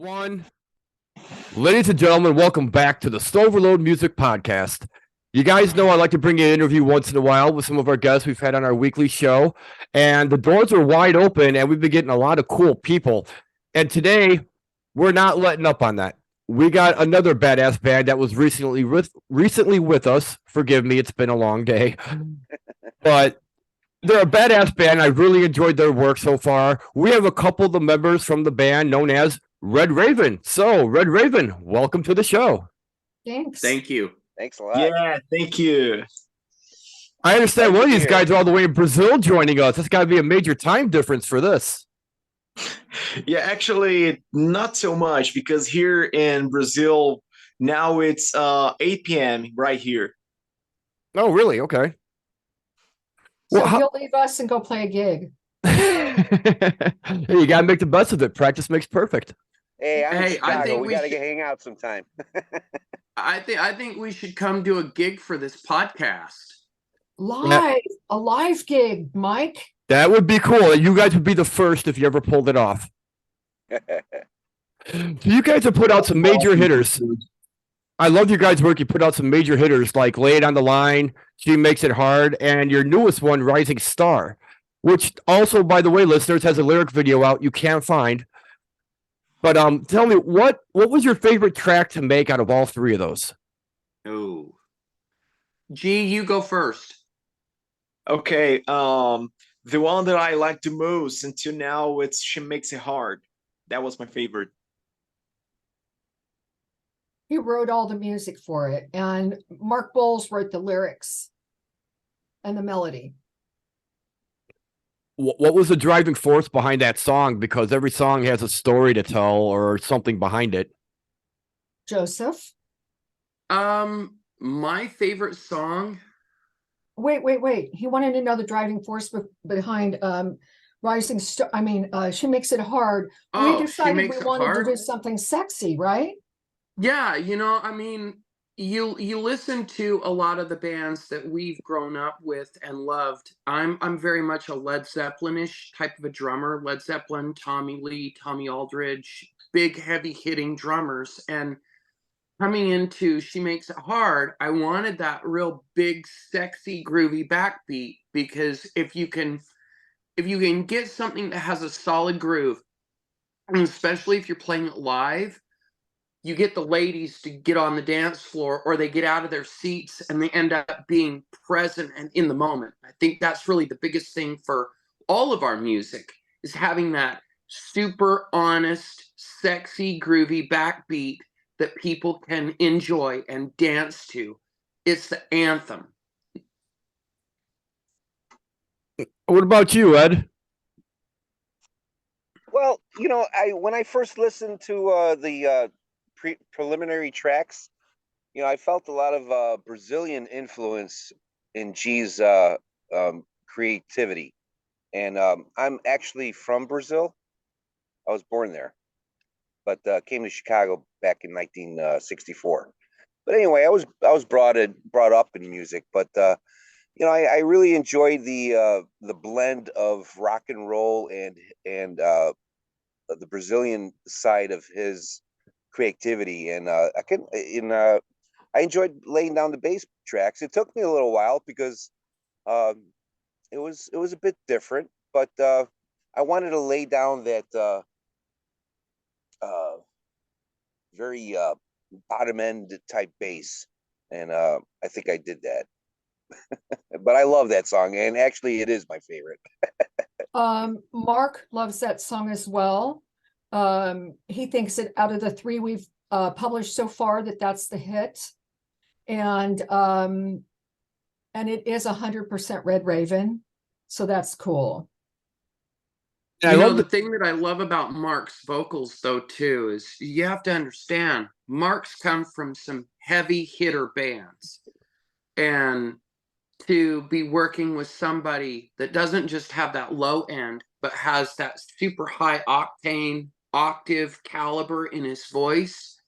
One, ladies and gentlemen, welcome back to the Stoverload Music Podcast. You guys know I like to bring you an interview once in a while with some of our guests we've had on our weekly show, and the doors are wide open, and we've been getting a lot of cool people. And today, we're not letting up on that. We got another badass band that was recently with us. Forgive me, it's been a long day, but they're a badass band. I really enjoyed their work so far. We have a couple of the members from the band known as Red Rayvn. So, Red Rayvn, welcome to the show. Thanks. Thank you. Thanks a lot. Yeah, thank you. I understand one of these guys are all the way in Brazil joining us. It's got to be a major time difference for this. Yeah, actually, not so much because here in Brazil, now it's 8 p.m. right here. Oh, really? Okay. So you'll leave us and go play a gig. Hey, you got to make the best of it. Practice makes perfect. Hey, I'm in Chicago. I think we got to hang out sometime. I think we should come do a gig for this podcast. A live gig, Mike. That would be cool. You guys would be the first if you ever pulled it off. You guys have put out some major hitters. I love your guys' work. You put out some major hitters like Lay It on the Line, She Makes It Hard, and your newest one, Rising Star, which also, by the way, listeners, has a lyric video out you can't find. But tell me, what was your favorite track to make out of all three of those? Oh. G, you go first. Okay, the one that I like the most until now, it's She Makes It Hard. That was my favorite. He wrote all the music for it, and Mark Bowles wrote the lyrics and the melody. What was the driving force behind that song? Because every song has a story to tell or something behind it. Joseph? My favorite song. Wait. He wanted to know the driving force behind Rising Star. She Makes It Hard. Oh, we decided we wanted to do something sexy, right? Yeah, you listen to a lot of the bands that we've grown up with and loved. I'm very much a Led Zeppelin-ish type of a drummer. Led Zeppelin, Tommy Lee, Tommy Aldridge, big heavy hitting drummers. And coming into She Makes It Hard, I wanted that real big, sexy, groovy backbeat, because if you can get something that has a solid groove, and especially if you're playing it live, you get the ladies to get on the dance floor, or they get out of their seats and they end up being present and in the moment. I think that's really the biggest thing for all of our music, is having that super honest, sexy, groovy backbeat that people can enjoy and dance to. It's the anthem. What about you, Ed? Well, when I first listened to the preliminary tracks, I felt a lot of Brazilian influence in G's creativity. And I'm actually from Brazil. I was born there, but came to Chicago back in 1964. But anyway, I was brought up in music, but I really enjoyed the blend of rock and roll and the Brazilian side of his creativity, and I enjoyed laying down the bass tracks. It took me a little while because it was a bit different, but I wanted to lay down that very bottom end type bass, and I think I did that. But I love that song, and actually it is my favorite. Mark loves that song as well. He thinks that out of the three we've published so far, that's the hit, and it is 100% Red Rayvn, so that's cool. The thing that I love about Mark's vocals, though, too, is you have to understand Mark's come from some heavy hitter bands, and to be working with somebody that doesn't just have that low end, but has that super high octane octave caliber in his voice.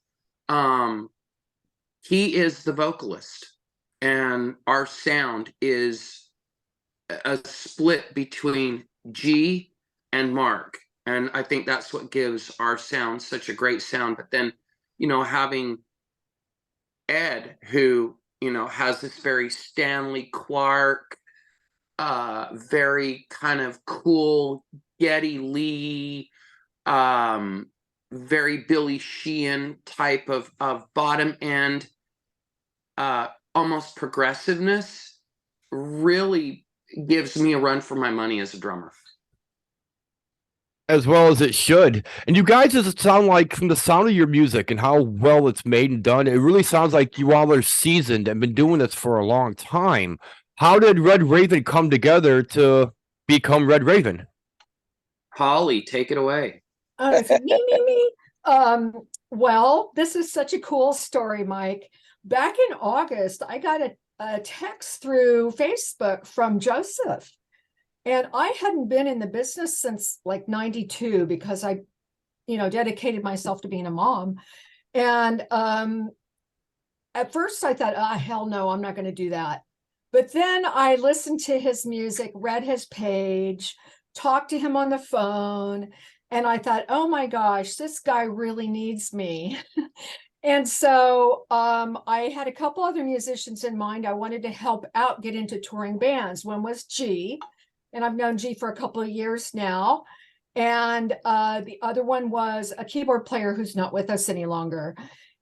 He is the vocalist, and our sound is a split between G and Mark. And I think that's what gives our sound such a great sound. But then, having Ed, who, has this very Stanley Clark, very kind of cool Geddy Lee, very Billy Sheehan type of bottom end, almost progressiveness, really gives me a run for my money as a drummer. As well as it should. And you guys just sound like, from the sound of your music and how well it's made and done, it really sounds like you all are seasoned and been doing this for a long time. How did Red Rayvn come together to become Red Rayvn? Holly, take it away. Me. Well, this is such a cool story, Mike. Back in August, I got a text through Facebook from Joseph. And I hadn't been in the business since like 92 because I, dedicated myself to being a mom. And at first I thought, hell no, I'm not going to do that. But then I listened to his music, read his page, talked to him on the phone. And I thought, oh my gosh, this guy really needs me. And so I had a couple other musicians in mind I wanted to help out get into touring bands. One was G. And I've known G for a couple of years now. And the other one was a keyboard player who's not with us any longer.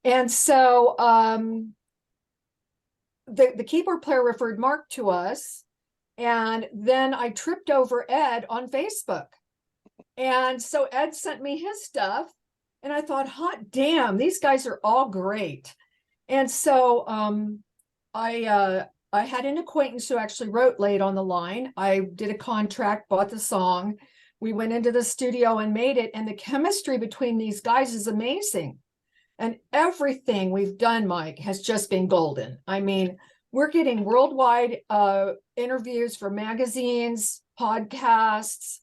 And so the keyboard player referred Mark to us. And then I tripped over Ed on Facebook. And so Ed sent me his stuff. And I thought, hot damn, these guys are all great. And so I had an acquaintance who actually wrote Late on the Line. I did a contract, bought the song. We went into the studio and made it. And the chemistry between these guys is amazing. And everything we've done, Mike, has just been golden. I mean, we're getting worldwide interviews for magazines, podcasts.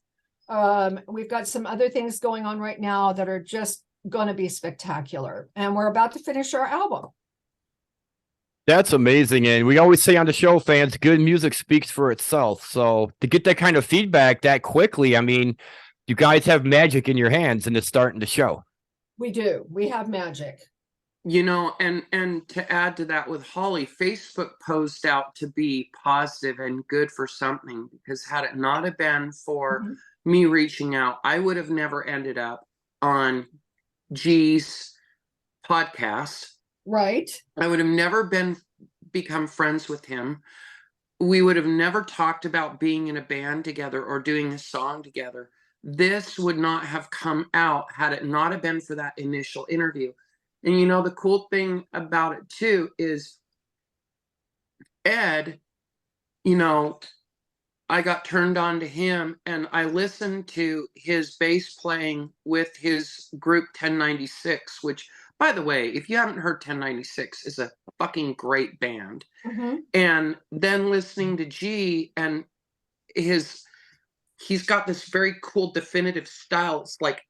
We've got some other things going on right now that are just going to be spectacular. And we're about to finish our album. That's amazing. And we always say on the show, fans, good music speaks for itself. So to get that kind of feedback that quickly, I mean, you guys have magic in your hands and it's starting to show. We do. We have magic. And to add to that with Holly, Facebook posed out to be positive and good for something, because had it not have been for me reaching out, I would have never ended up on G's podcast. Right. I would have never become friends with him. We would have never talked about being in a band together or doing a song together. This would not have come out had it not have been for that initial interview. And the cool thing about it too is Ed, I got turned on to him and I listened to his bass playing with his group 1096, which, by the way, if you haven't heard 1096, is a fucking great band. And then listening to G and he's got this very cool definitive style. It's like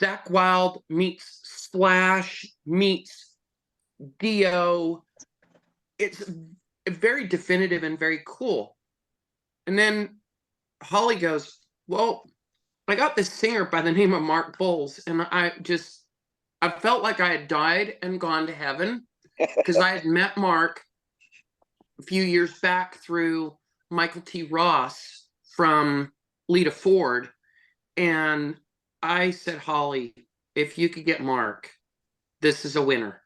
Zakk Wylde meets Slash meets Dio. It's very definitive and very cool. And then Holly goes, well, I got this singer by the name of Mark Bowles, and I felt like I had died and gone to heaven, because I had met Mark a few years back through Michael T. Ross from Lita Ford. And I said, Holly, if you could get Mark, this is a winner.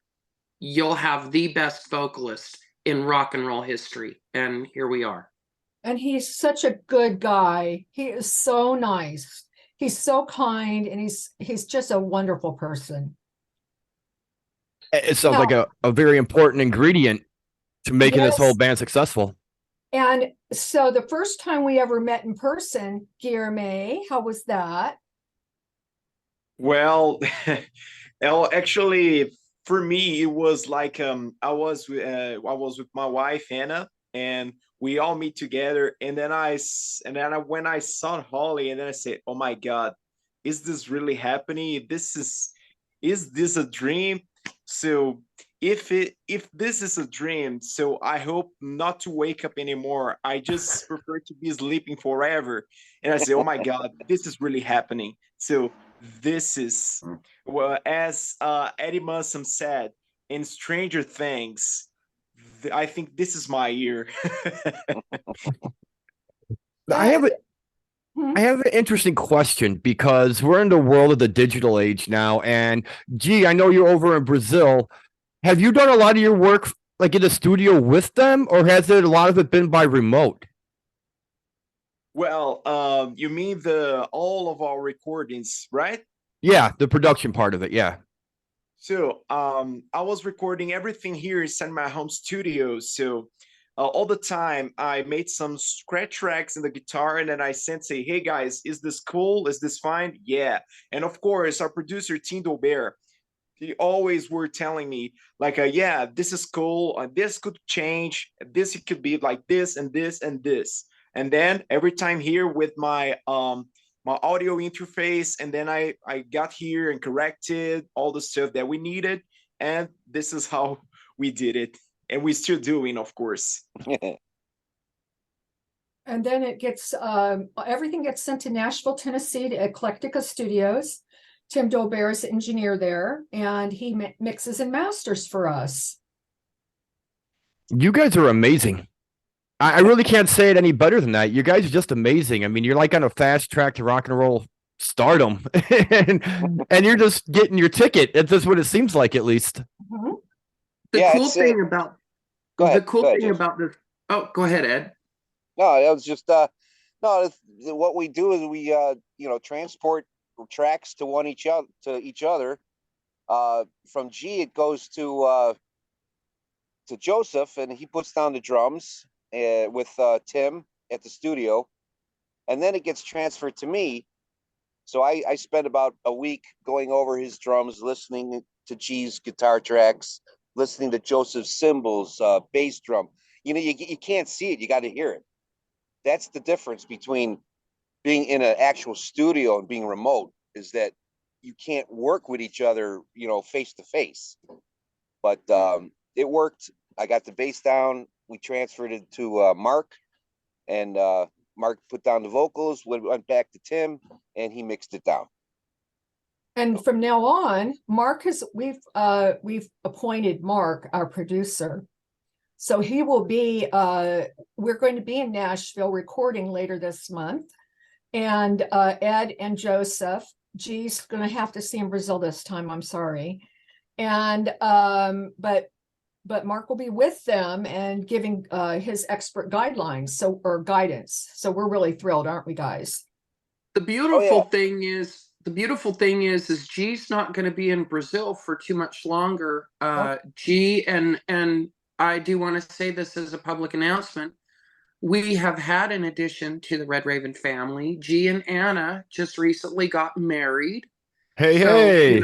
You'll have the best vocalist in rock and roll history. And here we are. And he's such a good guy. He is so nice. He's so kind, and he's just a wonderful person. It sounds like a very important ingredient to making this whole band successful. And so the first time we ever met in person, Guillermo, how was that? Well, actually, for me, it was like I was with my wife Hannah, and we all meet together. And then when I saw Holly, and then I said, "Oh my God, is this really happening? Is this a dream?" So if this is a dream, so I hope not to wake up anymore. I just prefer to be sleeping forever. And I say, oh my God, this is really happening. So this is, well, as Eddie Munson said in Stranger Things, I think this is my year. I have a Hmm? I have an interesting question because we're in the world of the digital age now. And gee, I know you're over in Brazil. Have you done a lot of your work like in the studio with them, or has it a lot of it been by remote? Well, you mean the all of our recordings, right? Yeah, the production part of it. Yeah. So, I was recording everything here in my home studio. So, all the time I made some scratch tracks in the guitar, and then I sent say, "Hey guys, is this cool? Is this fine?" Yeah, and of course our producer Tim Dolbear, he always were telling me like, "Yeah, this is cool. This could change. This it could be like this and this and this." And then every time here with my audio interface, and then I got here and corrected all the stuff that we needed, and this is how we did it, and we're still doing, of course. And then it gets everything gets sent to Nashville, Tennessee to Eclectica Studios. Tim Dolbear is the engineer there, and he mixes and masters for us. You guys are amazing. I really can't say it any better than that. You guys are just amazing. I mean, you're like on a fast track to rock and roll stardom, and you're just getting your ticket. That's just what it seems like, at least. Mhm. The Yeah, cool it's, thing about Go ahead. the cool Go ahead, thing Jeff. about this. Oh, go ahead, Ed. No, it was just no. What we do is we transport tracks to each other. From G, it goes to Joseph, and he puts down the drums with Tim at the studio, and then it gets transferred to me. So I spend about a week going over his drums, listening to G's guitar tracks, listening to Joseph's cymbals, bass drum. You can't see it; you got to hear it. That's the difference between being in an actual studio and being remote, is that you can't work with each other, face to face. But it worked. I got the bass down. We transferred it to Mark, and Mark put down the vocals. Went back to Tim, and he mixed it down. And from now on, we've appointed Mark our producer. So he will be we're going to be in Nashville recording later this month. And Ed and Joseph, G's going to have to see in Brazil this time, I'm sorry. And but Mark will be with them and giving his expert guidelines, or guidance. So we're really thrilled, aren't we, guys? The beautiful yeah. thing is G's not going to be in Brazil for too much longer. G and I do want to say this as a public announcement. We have had an addition to the Red Rayvn family. G and Anna just recently got married. Hey.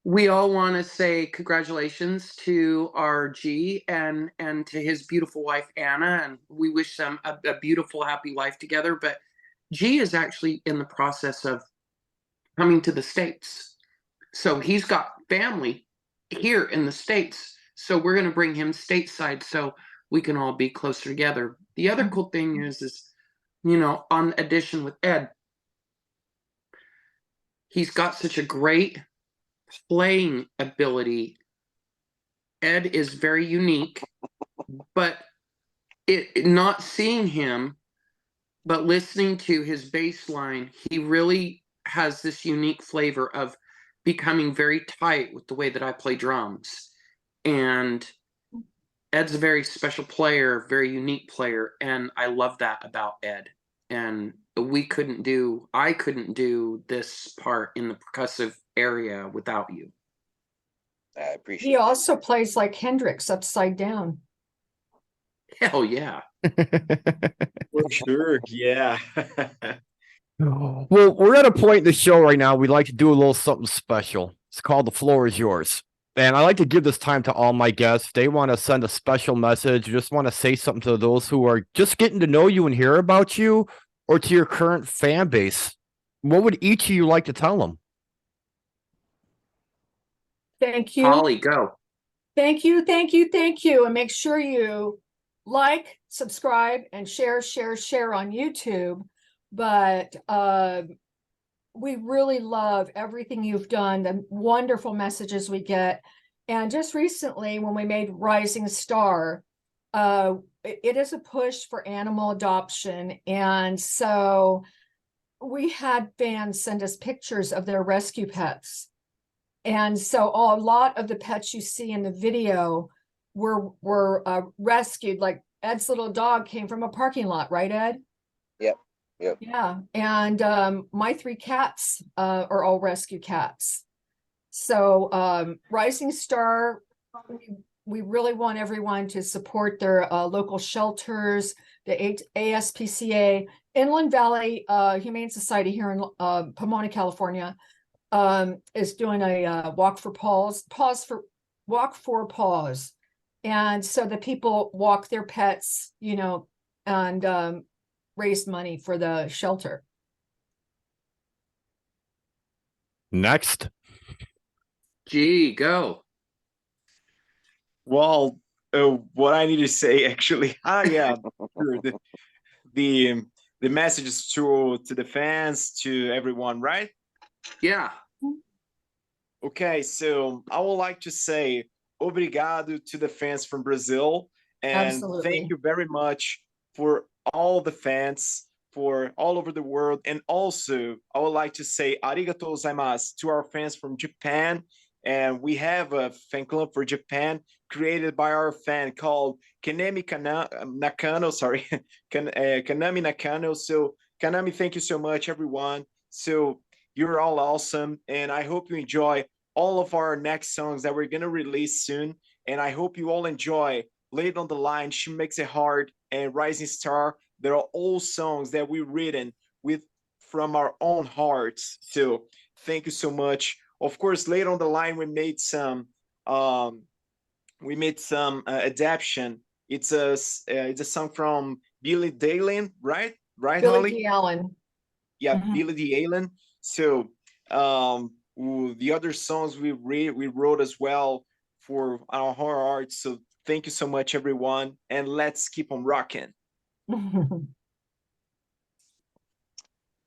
We all want to say congratulations to our G and to his beautiful wife Anna, and we wish them a beautiful, happy life together. But G is actually in the process of coming to the States, so he's got family here in the States. So we're going to bring him stateside so we can all be closer together. The other cool thing is on addition with Ed, he's got such a great playing ability. Ed is very unique, but not seeing him, but listening to his bass line, he really has this unique flavor of becoming very tight with the way that I play drums. And Ed's a very special player, very unique player, and I love that about Ed. And I couldn't do this part in the percussive area without you. I appreciate He that. also plays like Hendrix upside down. Hell yeah. For sure, yeah. Well, we're at a point in the show right now. We'd like to do a little something special. It's called The Floor Is Yours. And I like to give this time to all my guests. If they want to send a special message, just want to say something to those who are just getting to know you and hear about you, or to your current fan base, what would each of you like to tell them? Thank you. Holly, go. Thank you, thank you, thank you. And make sure you like, subscribe, and share on YouTube. But we really love everything you've done, the wonderful messages we get. And just recently, when we made Rising Star, it is a push for animal adoption. And so we had fans send us pictures of their rescue pets. And so a lot of the pets you see in the video were rescued. Like Ed's little dog came from a parking lot, right, Ed? Yep. Yeah. And my 3 cats are all rescue cats. So Rising Star, we really want everyone to support their local shelters, the ASPCA, Inland Valley Humane Society here in Pomona, California. Is doing a walk for paws, and so the people walk their pets, and raise money for the shelter. Next. G, go. Well, what I need to say actually, yeah, sure, the messages to the fans, to everyone, right? Yeah. Okay, so I would like to say obrigado to the fans from Brazil, and Absolutely. thank you very much for all the fans for all over the world. And also, I would like to say arigatou gozaimasu to our fans from Japan. And we have a fan club for Japan created by our fan called Nakano, sorry, Kanami Nakano. So Kanami, thank you so much, everyone. So you're all awesome, and I hope you enjoy all of our next songs that we're gonna release soon. And I hope you all enjoy Late on the Line, She Makes It Hard, and Rising Star. They're all songs that we've written from our own hearts. So thank you so much. Of course, Late on the Line, we made some adaptation. It's a song from Billy Dalen, right? Right, Billy Holly? D. Allen. Yeah, Mhm. Billy D. Allen. So the other songs we wrote as well for our heart. So thank you so much, everyone, and let's keep on rocking.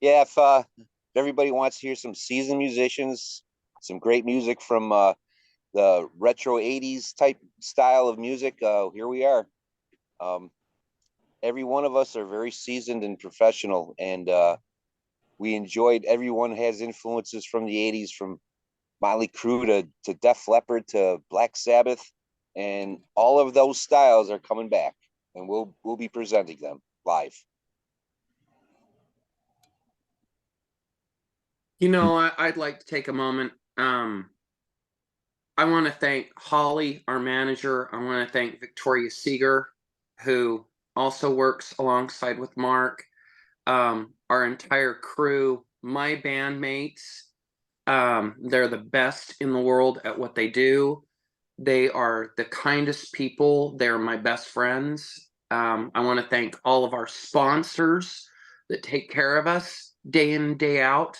Yeah, if everybody wants to hear some seasoned musicians, some great music from the retro 80s type style of music, here we are. Every one of us are very seasoned and professional, and we enjoyed, everyone has influences from the 80s, from Motley Crue to Def Leppard to Black Sabbath, and all of those styles are coming back, and we'll be presenting them live. I'd like to take a moment. I want to thank Holly, our manager. I want to thank Victoria Seeger, who also works alongside with Mark. Our entire crew, my bandmates. They're the best in the world at what they do. They are the kindest people. They're my best friends. I want to thank all of our sponsors that take care of us day in, day out,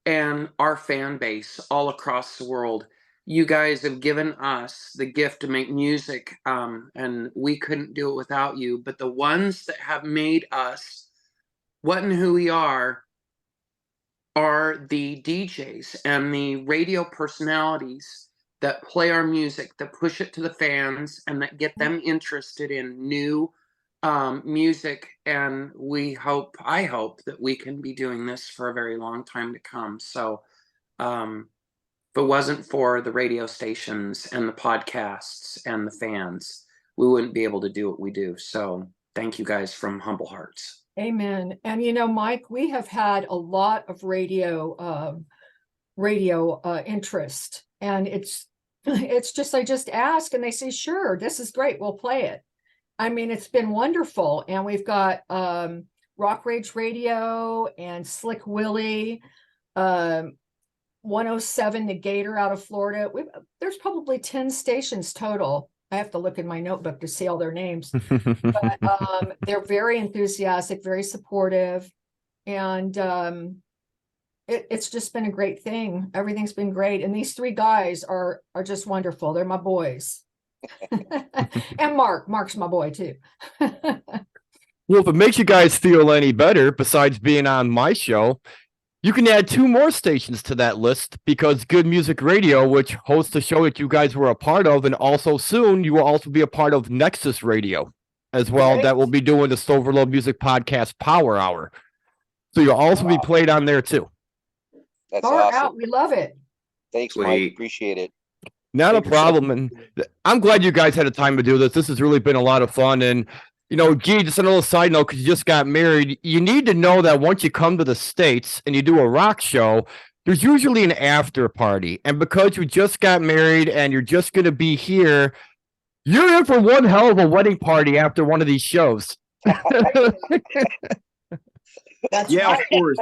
and our fan base all across the world. You guys have given us the gift to make music, and we couldn't do it without you. But the ones that have made us what and who we are the DJs and the radio personalities that play our music, that push it to the fans, and that get them interested in new music. And I hope that we can be doing this for a very long time to come. So if it wasn't for the radio stations and the podcasts and the fans, we wouldn't be able to do what we do. So thank you guys from humble hearts. Amen. And Mike, we have had a lot of radio interest, and it's just, I just ask and they say, sure, this is great, we'll play it. I mean, it's been wonderful. And we've got Rock Rage Radio and Slick Willie, 107 The Gator out of Florida. There's probably 10 stations total. I have to look in my notebook to see all their names. But they're very enthusiastic, very supportive. And it's just been a great thing. Everything's been great. And these three guys are just wonderful. They're my boys. And Mark's my boy too. Well, if it makes you guys feel any better, besides being on my show, you can add 2 more stations to that list because Good Music Radio, which hosts a show that you guys were a part of, and also soon you will also be a part of Nexus Radio as well. Great. That will be doing the Stoverload Music Podcast Power Hour. So you'll also be played on there too. That's Far awesome. out. We love it. Thanks, Sweet. Mike. Appreciate it. Not a Thank you so problem. And I'm glad you guys had a time to do this. This has really been a lot of fun. And, you know, Gee, just a little side note, because you just got married, you need to know that once you come to the States and you do a rock show, there's usually an after party. And because you just got married and you're just going to be here, you're in for one hell of a wedding party after one of these shows. That's Yeah, right. of course.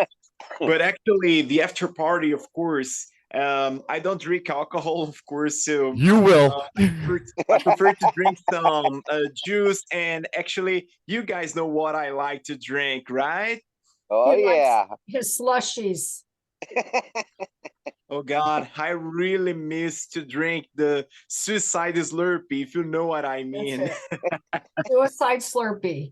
But actually, the after party, of course, I don't drink alcohol, of course, so You will. I prefer to drink some juice. And actually, you guys know what I like to drink, right? Oh He likes yeah. his slushies. Oh God, I really miss to drink the suicide Slurpee, if you know what I mean. That's it. Suicide Slurpee.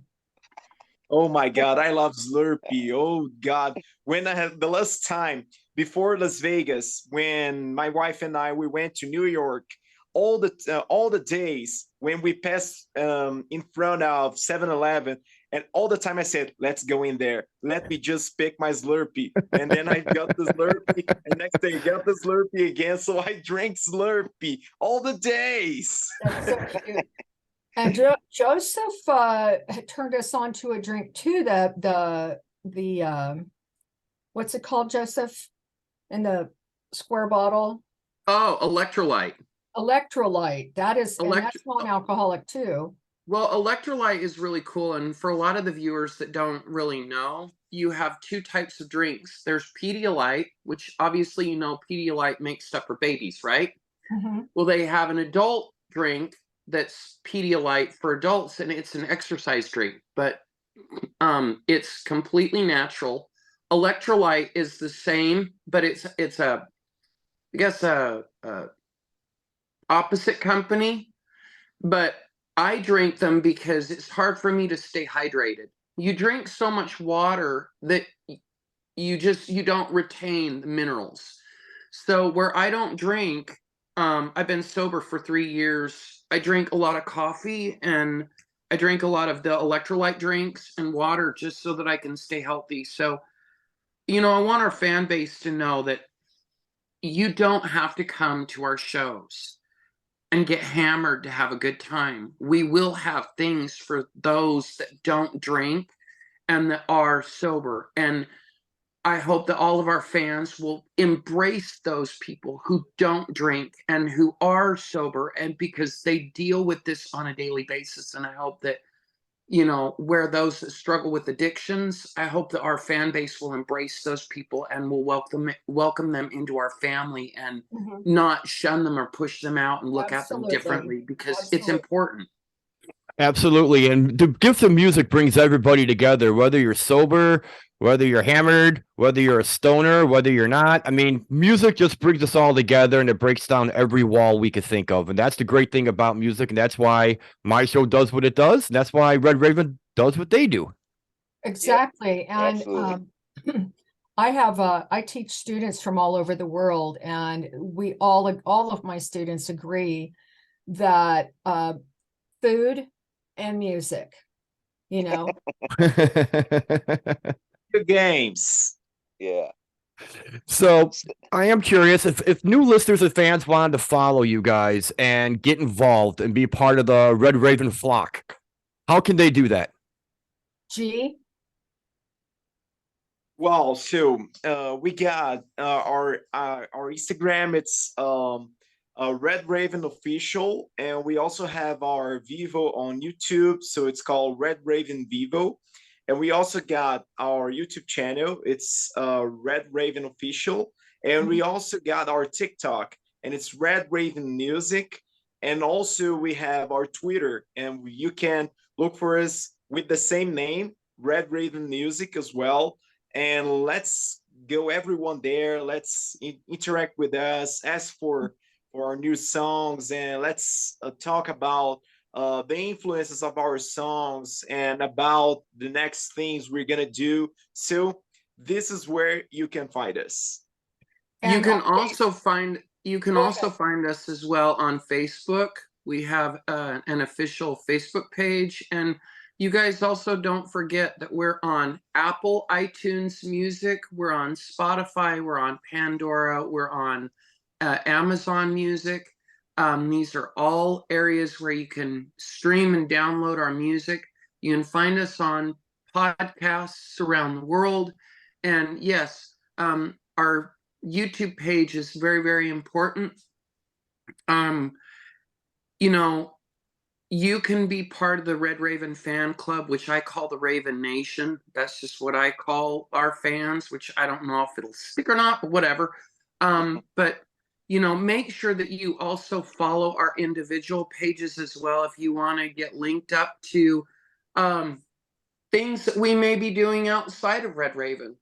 Oh my God, I love Slurpee. Oh God, when I had the last time before Las Vegas, when my wife and I we went to New York, all the days when we passed in front of 7-Eleven, and all the time I said, "Let's go in there. Let me just pick my Slurpee." And then I got the Slurpee, and next day I got the Slurpee again. So I drank Slurpee all the days. That's so cute. And Joseph had turned us on to a drink too. The what's it called, Joseph? In the square bottle, Oh, electrolyte. electrolyte. That is, and that's Elect- non-alcoholic too. Well, electrolyte is really cool. And for a lot of the viewers that don't really know, you have 2 types of drinks. There's Pedialyte, which obviously you know Pedialyte makes stuff for babies, right? Mhm. Well, they have an adult drink that's Pedialyte for adults, and it's an exercise drink, but it's completely natural. Electrolyte is the same, but it's a I guess a opposite company, but I drink them because it's hard for me to stay hydrated. You drink so much water that you don't retain the minerals. So where I don't drink, I've been sober for 3 years. I drink a lot of coffee and I drink a lot of the electrolyte drinks and water just so that I can stay healthy. So, you know, I want our fan base to know that you don't have to come to our shows and get hammered to have a good time. We will have things for those that don't drink and that are sober. And I hope that all of our fans will embrace those people who don't drink and who are sober, and because they deal with this on a daily basis. And I hope that, you know, where those that struggle with addictions, I hope that our fan base will embrace those people and will welcome them into our family and Mhm. not shun them or push them out and look Absolutely. at them differently, because it's Absolutely. important. Absolutely. And the gift of music brings everybody together, whether you're sober, whether you're hammered, whether you're a stoner, whether you're not. I mean, music just brings us all together and it breaks down every wall we could think of. And that's the great thing about music. And that's why my show does what it does. And that's why Red Rayvn does what they do. Exactly. And absolutely. I teach students from all over the world, and we all of my students agree that food and music, you know, Good games. Yeah. So I am curious if new listeners and fans wanted to follow you guys and get involved and be part of the Red Rayvn flock, how can they do that? G. Well, so we got our Instagram. It's Red Rayvn Official, and we also have our Vivo on YouTube. So it's called Red Rayvn Vivo, and we also got our YouTube channel. It's Red Rayvn Official, and we also got our TikTok, and it's Red Rayvn Music, and also we have our Twitter, and you can look for us with the same name, Red Rayvn Music as well. And let's go everyone there. Let's interact with us, ask for our new songs, and let's talk about the influences of our songs and about the next things we're gonna do. So this is where you can find us. You And can on also find Go ahead. us as well on Facebook. We have an official Facebook page, and you guys also don't forget that we're on Apple iTunes Music, we're on Spotify, we're on Pandora, we're on Amazon Music. These are all areas where you can stream and download our music. You can find us on podcasts around the world, and yes, our YouTube page is very, very important. You know, you can be part of the Red Rayvn fan club, which I call the Raven Nation. That's just what I call our fans, which I don't know if it'll stick or not, but whatever. But make sure that you also follow our individual pages as well if you want to get linked up to things that we may be doing outside of Red Rayvn.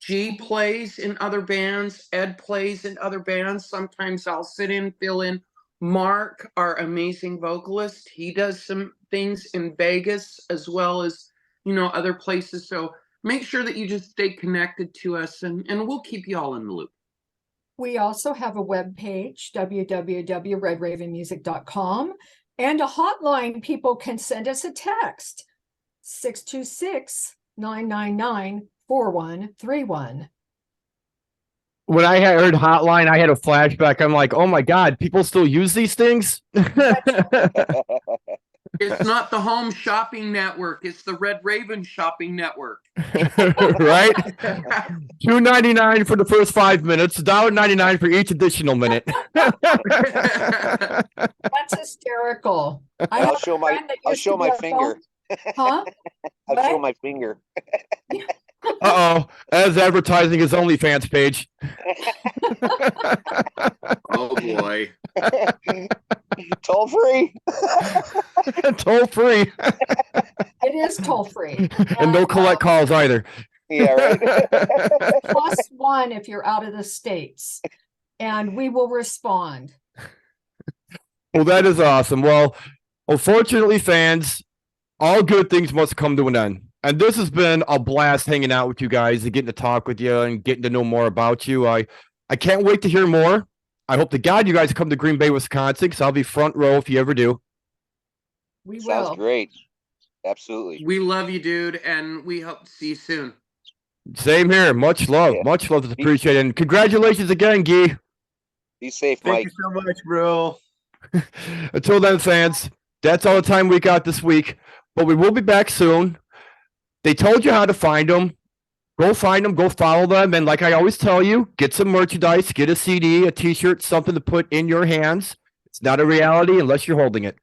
G plays in other bands, Ed plays in other bands. Sometimes I'll sit in, fill in. Mark, our amazing vocalist, he does some things in Vegas as well as, other places. So make sure that you just stay connected to us, and we'll keep you all in the loop. We also have a webpage, www.redravenmusic.com, and a hotline. People can send us a text, 626-999-4131. When I heard hotline, I had a flashback. I'm like, oh my God, people still use these things? It's not the Home Shopping Network. It's the Red Rayvn Shopping Network. Right? $2.99 for the first 5 minutes, $1.99 for each additional minute. That's hysterical. I'll show my finger. Huh? I'll show my finger. Uh-oh. As advertising his OnlyFans page. Oh boy. Toll free. Toll free. It is toll free. And no collect calls either. Yeah, right. +1 if you're out of the States. And we will respond. Well, that is awesome. Well, unfortunately, fans, all good things must come to an end. And this has been a blast hanging out with you guys and getting to talk with you and getting to know more about you. I can't wait to hear more. I hope to God you guys come to Green Bay, Wisconsin, because I'll be front row if you ever do. We will. Sounds great. Absolutely. We love you, dude, and we hope to see you soon. Same here. Much love. Yeah. Much love. It's appreciated. And congratulations again, Guy. Be safe, Thank Mike. you so much, bro. Until then, fans, that's all the time we got this week. But we will be back soon. They told you how to find them. Go find them. Go follow them. And like I always tell you, get some merchandise, get a CD, a T-shirt, something to put in your hands. It's not a reality unless you're holding it.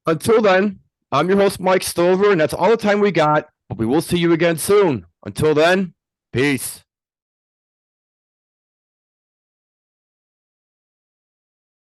Until then, I'm your host, Mike Stover, and that's all the time we got. But we will see you again soon. Until then, peace.